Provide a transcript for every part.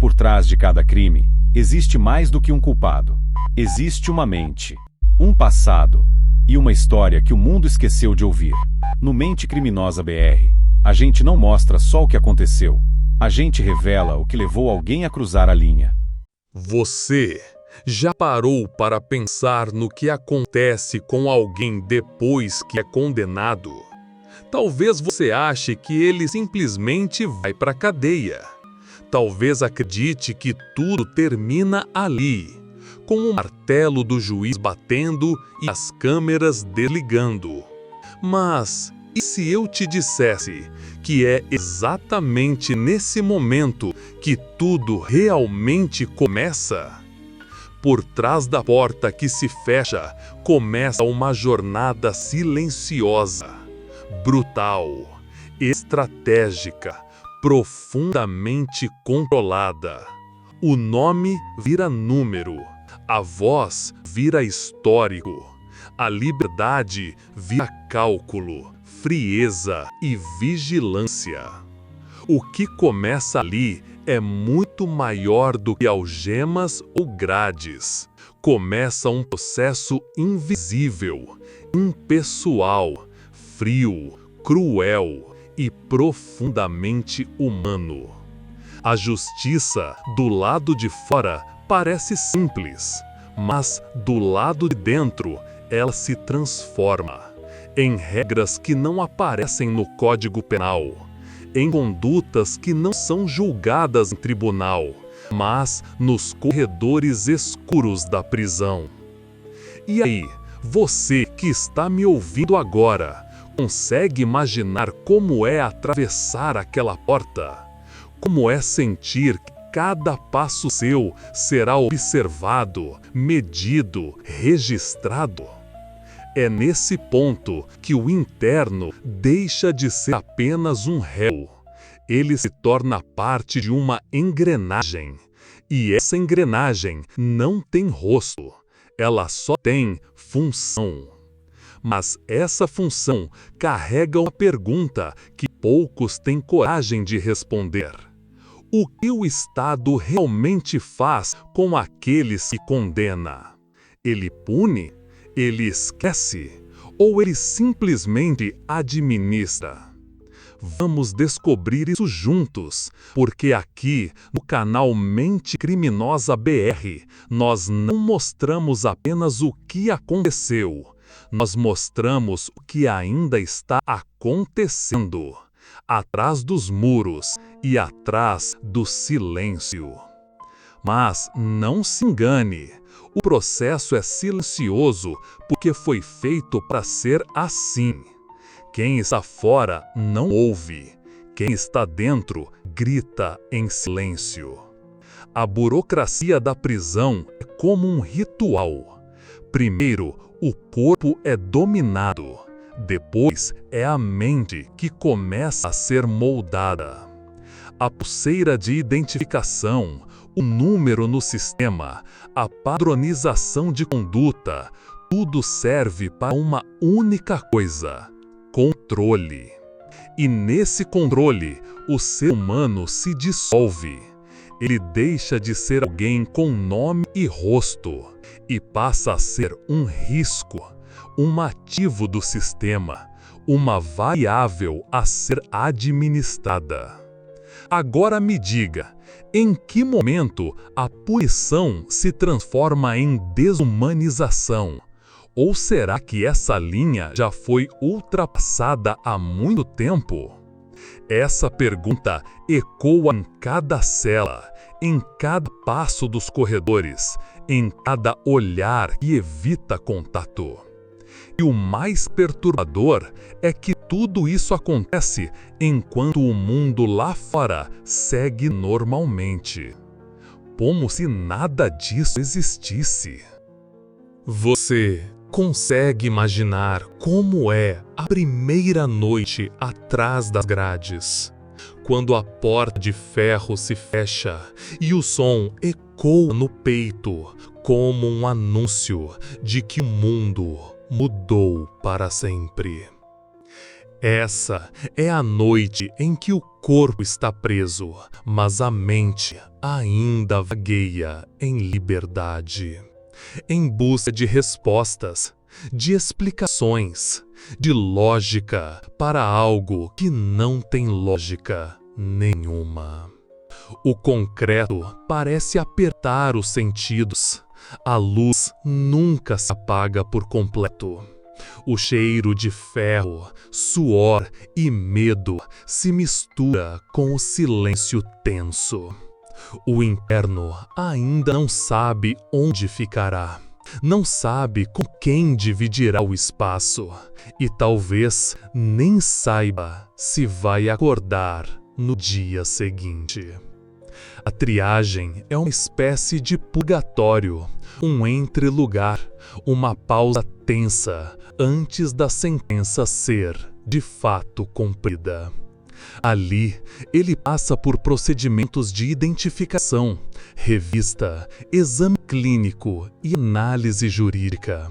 por trás de cada crime, existe mais do que um culpado. Existe uma mente, um passado e uma história que o mundo esqueceu de ouvir. No Mente Criminosa BR, a gente não mostra só o que aconteceu. A gente revela o que levou alguém a cruzar a linha. Você já parou para pensar no que acontece com alguém depois que é condenado? Talvez você ache que ele simplesmente vai para a cadeia. Talvez acredite que tudo termina ali, com o martelo do juiz batendo e as câmeras desligando. Mas e se eu te dissesse que é exatamente nesse momento que tudo realmente começa? Por trás da porta que se fecha, começa uma jornada silenciosa, brutal, estratégica, profundamente controlada. O nome vira número, a voz vira histórico, a liberdade vira cálculo, frieza e vigilância. O que começa ali é muito maior do que algemas ou grades. Começa um processo invisível, impessoal, frio, cruel e profundamente humano. A justiça, do lado de fora, parece simples, mas do lado de dentro, ela se transforma em regras que não aparecem no Código Penal, em condutas que não são julgadas em tribunal, mas nos corredores escuros da prisão. E aí, você que está me ouvindo agora, consegue imaginar como é atravessar aquela porta? Como é sentir que cada passo seu será observado, medido, registrado? É nesse ponto que o interno deixa de ser apenas um réu. Ele se torna parte de uma engrenagem. E essa engrenagem não tem rosto. Ela só tem função. Mas essa função carrega uma pergunta que poucos têm coragem de responder. O que o Estado realmente faz com aqueles que condena? Ele pune? Ele esquece? Ou ele simplesmente administra? Vamos descobrir isso juntos, porque aqui, no canal Mente Criminosa BR, nós não mostramos apenas o que aconteceu, nós mostramos o que ainda está acontecendo, atrás dos muros e atrás do silêncio. Mas não se engane, o processo é silencioso porque foi feito para ser assim. Quem está fora não ouve, quem está dentro grita em silêncio. A burocracia da prisão é como um ritual. Primeiro, o corpo é dominado, depois é a mente que começa a ser moldada. A pulseira de identificação, o número no sistema, a padronização de conduta, tudo serve para uma única coisa: controle. E nesse controle, o ser humano se dissolve. Ele deixa de ser alguém com nome e rosto e passa a ser um risco, um ativo do sistema, uma variável a ser administrada. Agora me diga, em que momento a punição se transforma em desumanização? Ou será que essa linha já foi ultrapassada há muito tempo? Essa pergunta ecoa em cada cela, em cada passo dos corredores, em cada olhar que evita contato. E o mais perturbador é que tudo isso acontece enquanto o mundo lá fora segue normalmente, como se nada disso existisse. Você consegue imaginar como é a primeira noite atrás das grades, quando a porta de ferro se fecha e o som ecoa no peito como um anúncio de que o mundo mudou para sempre? Essa é a noite em que o corpo está preso, mas a mente ainda vagueia em liberdade, em busca de respostas, de explicações, de lógica para algo que não tem lógica nenhuma. O concreto parece apertar os sentidos. A luz nunca se apaga por completo. O cheiro de ferro, suor e medo se mistura com o silêncio tenso. O interno ainda não sabe onde ficará. Não sabe com quem dividirá o espaço. E talvez nem saiba se vai acordar no dia seguinte. A triagem é uma espécie de purgatório, um entrelugar, uma pausa tensa antes da sentença ser, de fato, cumprida. Ali, ele passa por procedimentos de identificação, revista, exame clínico e análise jurídica.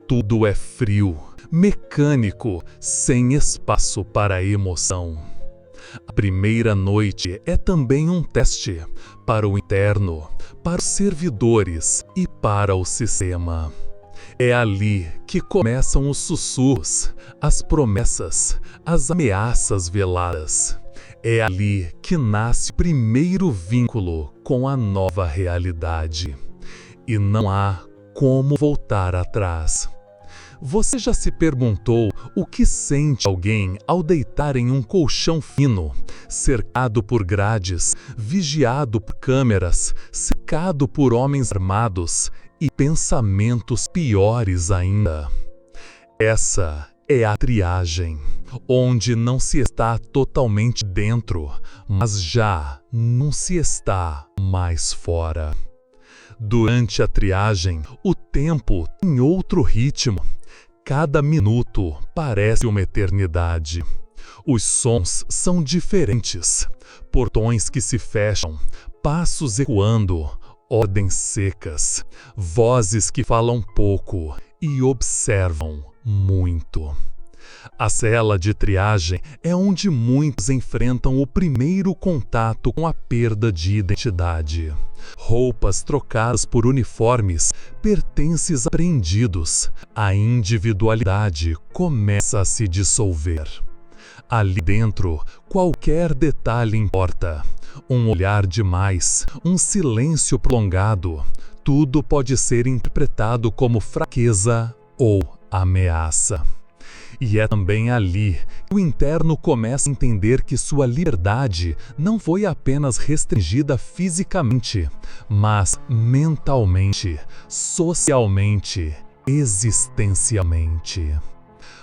Tudo é frio, mecânico, sem espaço para a emoção. A primeira noite é também um teste para o interno, para os servidores e para o sistema. É ali que começam os sussurros, as promessas, as ameaças veladas. É ali que nasce o primeiro vínculo com a nova realidade. E não há como voltar atrás. Você já se perguntou o que sente alguém ao deitar em um colchão fino, cercado por grades, vigiado por câmeras, cercado por homens armados e pensamentos piores ainda? Essa é a triagem, onde não se está totalmente dentro, mas já não se está mais fora. Durante a triagem, o tempo tem outro ritmo. Cada minuto parece uma eternidade. Os sons são diferentes. Portões que se fecham, passos ecoando, ordens secas, vozes que falam pouco e observam muito. A cela de triagem é onde muitos enfrentam o primeiro contato com a perda de identidade. Roupas trocadas por uniformes, pertences apreendidos, a individualidade começa a se dissolver. Ali dentro, qualquer detalhe importa. Um olhar demais, um silêncio prolongado, tudo pode ser interpretado como fraqueza ou ameaça. E é também ali que o interno começa a entender que sua liberdade não foi apenas restringida fisicamente, mas mentalmente, socialmente, existencialmente.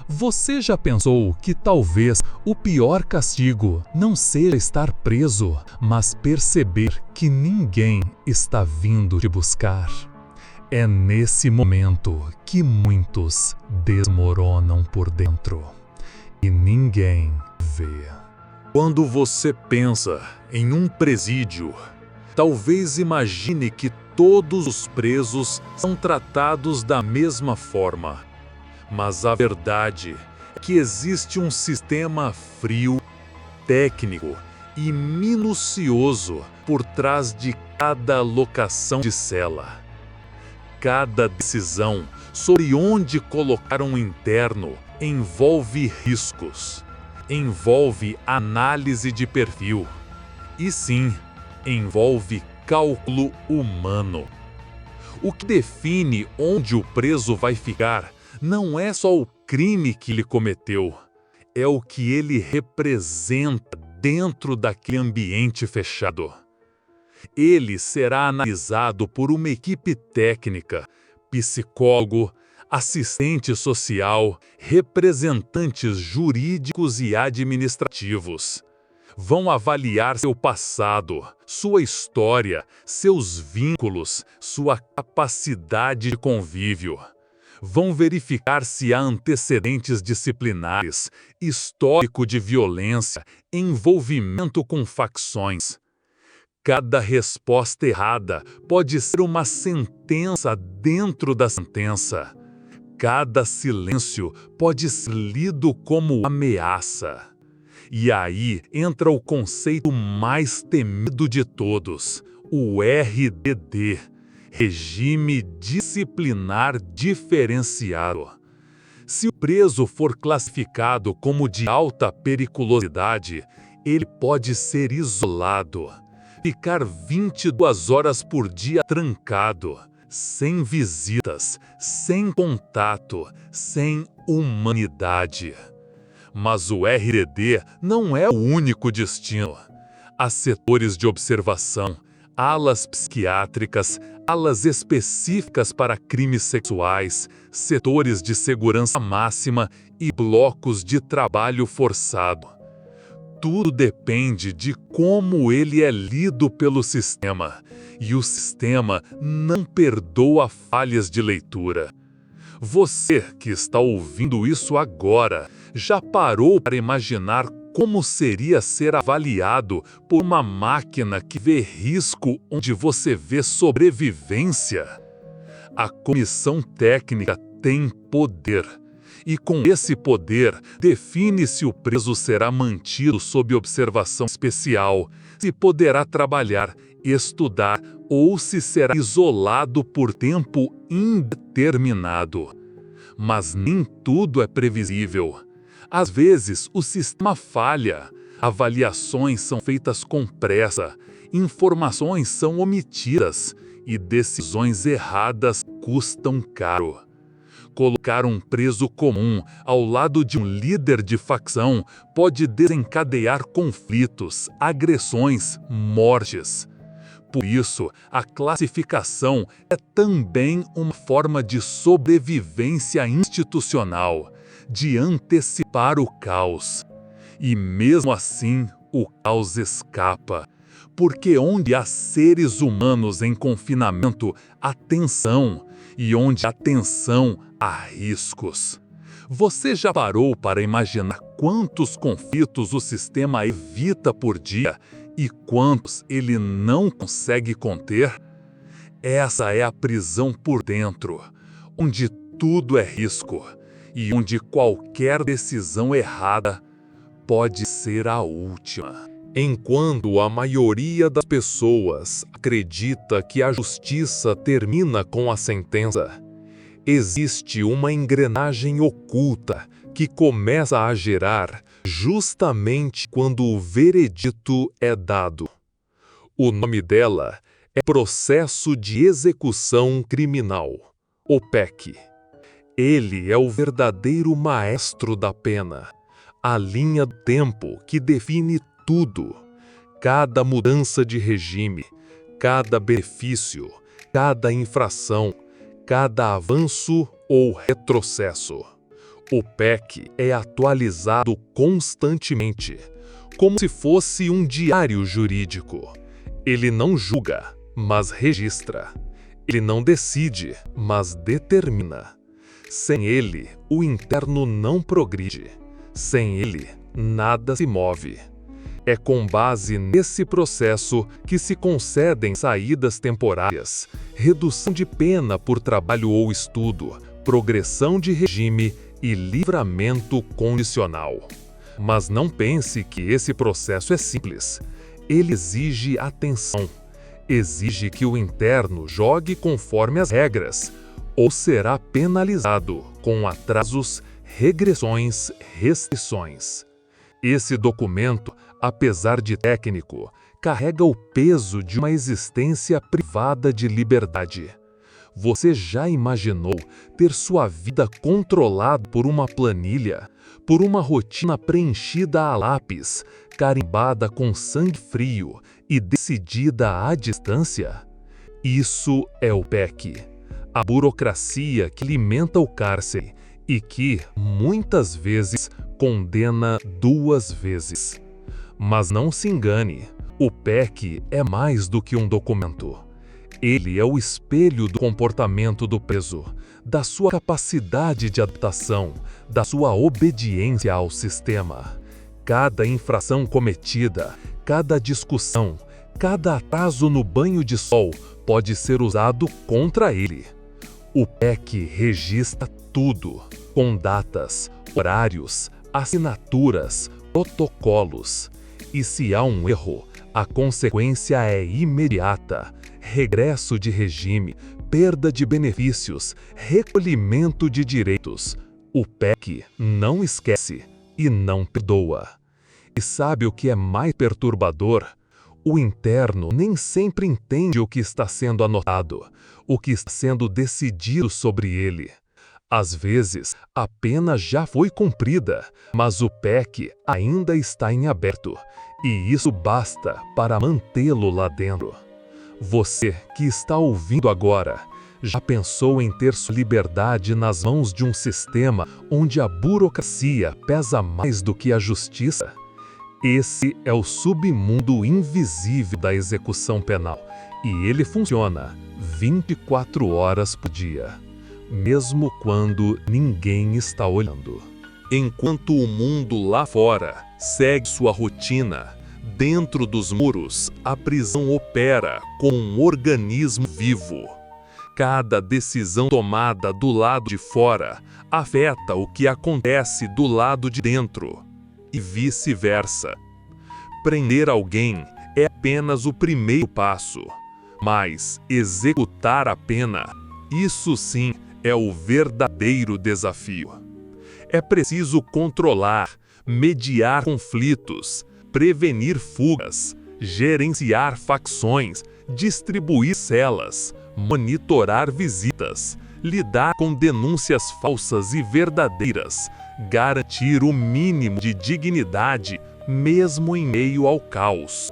Você já pensou que talvez o pior castigo não seja estar preso, mas perceber que ninguém está vindo te buscar? É nesse momento que muitos desmoronam por dentro e ninguém vê. Quando você pensa em um presídio, talvez imagine que todos os presos são tratados da mesma forma. Mas a verdade é que existe um sistema frio, técnico e minucioso por trás de cada locação de cela. Cada decisão sobre onde colocar um interno envolve riscos, envolve análise de perfil e sim, envolve cálculo humano. O que define onde o preso vai ficar não é só o crime que ele cometeu, é o que ele representa dentro daquele ambiente fechado. Ele será analisado por uma equipe técnica, psicólogo, assistente social, representantes jurídicos e administrativos. Vão avaliar seu passado, sua história, seus vínculos, sua capacidade de convívio. Vão verificar se há antecedentes disciplinares, histórico de violência, envolvimento com facções. Cada resposta errada pode ser uma sentença dentro da sentença. Cada silêncio pode ser lido como ameaça. E aí entra o conceito mais temido de todos, o RDD, Regime Disciplinar Diferenciado. Se o preso for classificado como de alta periculosidade, ele pode ser isolado, ficar 22 horas por dia trancado, sem visitas, sem contato, sem humanidade. Mas o RDD não é o único destino. Há setores de observação, alas psiquiátricas, alas específicas para crimes sexuais, setores de segurança máxima e blocos de trabalho forçado. Tudo depende de como ele é lido pelo sistema, e o sistema não perdoa falhas de leitura. Você que está ouvindo isso agora, já parou para imaginar como seria ser avaliado por uma máquina que vê risco onde você vê sobrevivência? A comissão técnica tem poder, e com esse poder define se o preso será mantido sob observação especial, se poderá trabalhar, estudar ou se será isolado por tempo indeterminado. Mas nem tudo é previsível. Às vezes, o sistema falha, avaliações são feitas com pressa, informações são omitidas e decisões erradas custam caro. Colocar um preso comum ao lado de um líder de facção pode desencadear conflitos, agressões, mortes. Por isso, a classificação é também uma forma de sobrevivência institucional, de antecipar o caos. E mesmo assim, o caos escapa, porque onde há seres humanos em confinamento, há tensão, e onde há tensão, há riscos. Você já parou para imaginar quantos conflitos o sistema evita por dia e quantos ele não consegue conter? Essa é a prisão por dentro, onde tudo é risco e onde qualquer decisão errada pode ser a última. Enquanto a maioria das pessoas acredita que a justiça termina com a sentença, existe uma engrenagem oculta que começa a girar justamente quando o veredito é dado. O nome dela é Processo de Execução Criminal, o PEC. Ele é o verdadeiro maestro da pena, a linha do tempo que define tudo, cada mudança de regime, cada benefício, cada infração, cada avanço ou retrocesso. O PEC é atualizado constantemente, como se fosse um diário jurídico. Ele não julga, mas registra. Ele não decide, mas determina. Sem ele, o interno não progride. Sem ele, nada se move. É com base nesse processo que se concedem saídas temporárias, redução de pena por trabalho ou estudo, progressão de regime e livramento condicional. Mas não pense que esse processo é simples. Ele exige atenção. Exige que o interno jogue conforme as regras, ou será penalizado com atrasos, regressões, restrições. Esse documento, apesar de técnico, carrega o peso de uma existência privada de liberdade. Você já imaginou ter sua vida controlada por uma planilha, por uma rotina preenchida a lápis, carimbada com sangue frio e decidida à distância? Isso é o PEC, a burocracia que alimenta o cárcere e que, muitas vezes, condena 2 vezes. Mas não se engane, o PEC é mais do que um documento. Ele é o espelho do comportamento do preso, da sua capacidade de adaptação, da sua obediência ao sistema. Cada infração cometida, cada discussão, cada atraso no banho de sol pode ser usado contra ele. O PEC registra tudo, com datas, horários, assinaturas, protocolos. E se há um erro, a consequência é imediata: regresso de regime, perda de benefícios, recolhimento de direitos. O PEC não esquece e não perdoa. E sabe o que é mais perturbador? O interno nem sempre entende o que está sendo anotado, o que está sendo decidido sobre ele. Às vezes, a pena já foi cumprida, mas o PEC ainda está em aberto, e isso basta para mantê-lo lá dentro. Você que está ouvindo agora, já pensou em ter sua liberdade nas mãos de um sistema onde a burocracia pesa mais do que a justiça? Esse é o submundo invisível da execução penal, e ele funciona 24 horas por dia, mesmo quando ninguém está olhando. Enquanto o mundo lá fora segue sua rotina, dentro dos muros, a prisão opera como um organismo vivo. Cada decisão tomada do lado de fora afeta o que acontece do lado de dentro, e vice-versa. Prender alguém é apenas o primeiro passo, mas executar a pena, isso sim é o verdadeiro desafio. É preciso controlar, mediar conflitos, prevenir fugas, gerenciar facções, distribuir celas, monitorar visitas, lidar com denúncias falsas e verdadeiras, garantir o mínimo de dignidade mesmo em meio ao caos.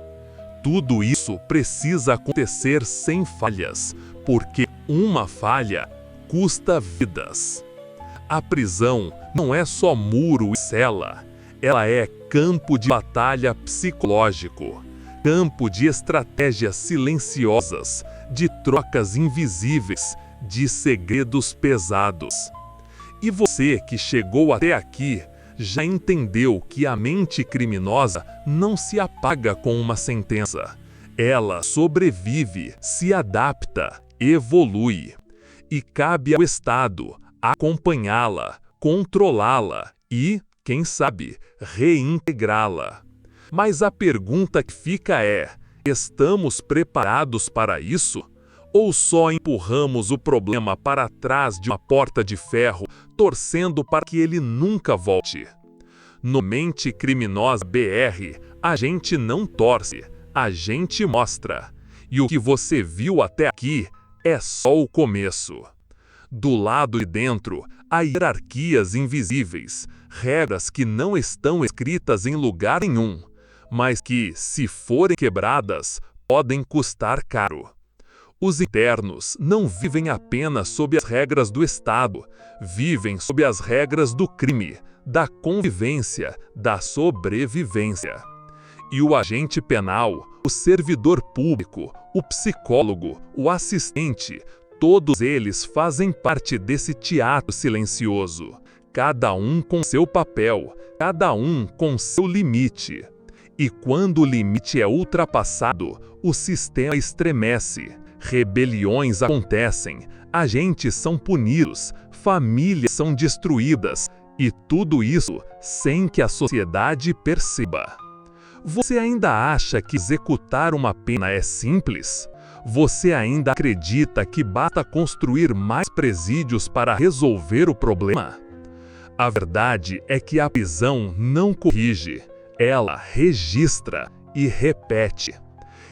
Tudo isso precisa acontecer sem falhas, porque uma falha custa vidas. A prisão não é só muro e cela, ela é campo de batalha psicológico, campo de estratégias silenciosas, de trocas invisíveis, de segredos pesados. E você que chegou até aqui já entendeu que a mente criminosa não se apaga com uma sentença. Ela sobrevive, se adapta, evolui. E cabe ao Estado acompanhá-la, controlá-la e, quem sabe, reintegrá-la. Mas a pergunta que fica é: estamos preparados para isso? Ou só empurramos o problema para trás de uma porta de ferro, torcendo para que ele nunca volte? No Mente Criminosa BR, a gente não torce, a gente mostra. E o que você viu até aqui é só o começo. Do lado de dentro, há hierarquias invisíveis, regras que não estão escritas em lugar nenhum, mas que, se forem quebradas, podem custar caro. Os internos não vivem apenas sob as regras do Estado, vivem sob as regras do crime, da convivência, da sobrevivência. E o agente penal, o servidor público, o psicólogo, o assistente, todos eles fazem parte desse teatro silencioso, cada um com seu papel, cada um com seu limite. E quando o limite é ultrapassado, o sistema estremece. Rebeliões acontecem, agentes são punidos, famílias são destruídas, e tudo isso sem que a sociedade perceba. Você ainda acha que executar uma pena é simples? Você ainda acredita que basta construir mais presídios para resolver o problema? A verdade é que a prisão não corrige, ela registra e repete.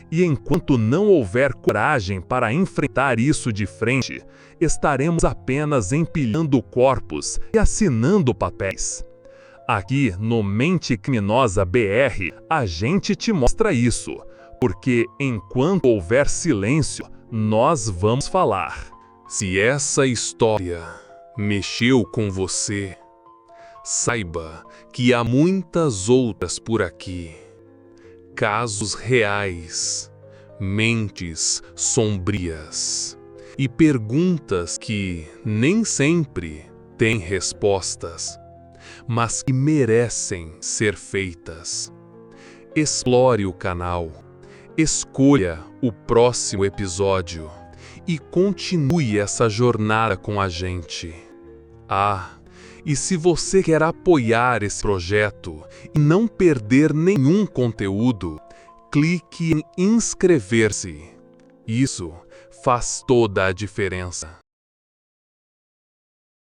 E enquanto não houver coragem para enfrentar isso de frente, estaremos apenas empilhando corpos e assinando papéis. Aqui no Mente Criminosa BR, a gente te mostra isso, porque enquanto houver silêncio, nós vamos falar. Se essa história mexeu com você, saiba que há muitas outras por aqui. Casos reais, mentes sombrias e perguntas que nem sempre têm respostas, mas que merecem ser feitas. Explore o canal, escolha o próximo episódio e continue essa jornada com a gente. E se você quer apoiar esse projeto e não perder nenhum conteúdo, clique em inscrever-se. Isso faz toda a diferença.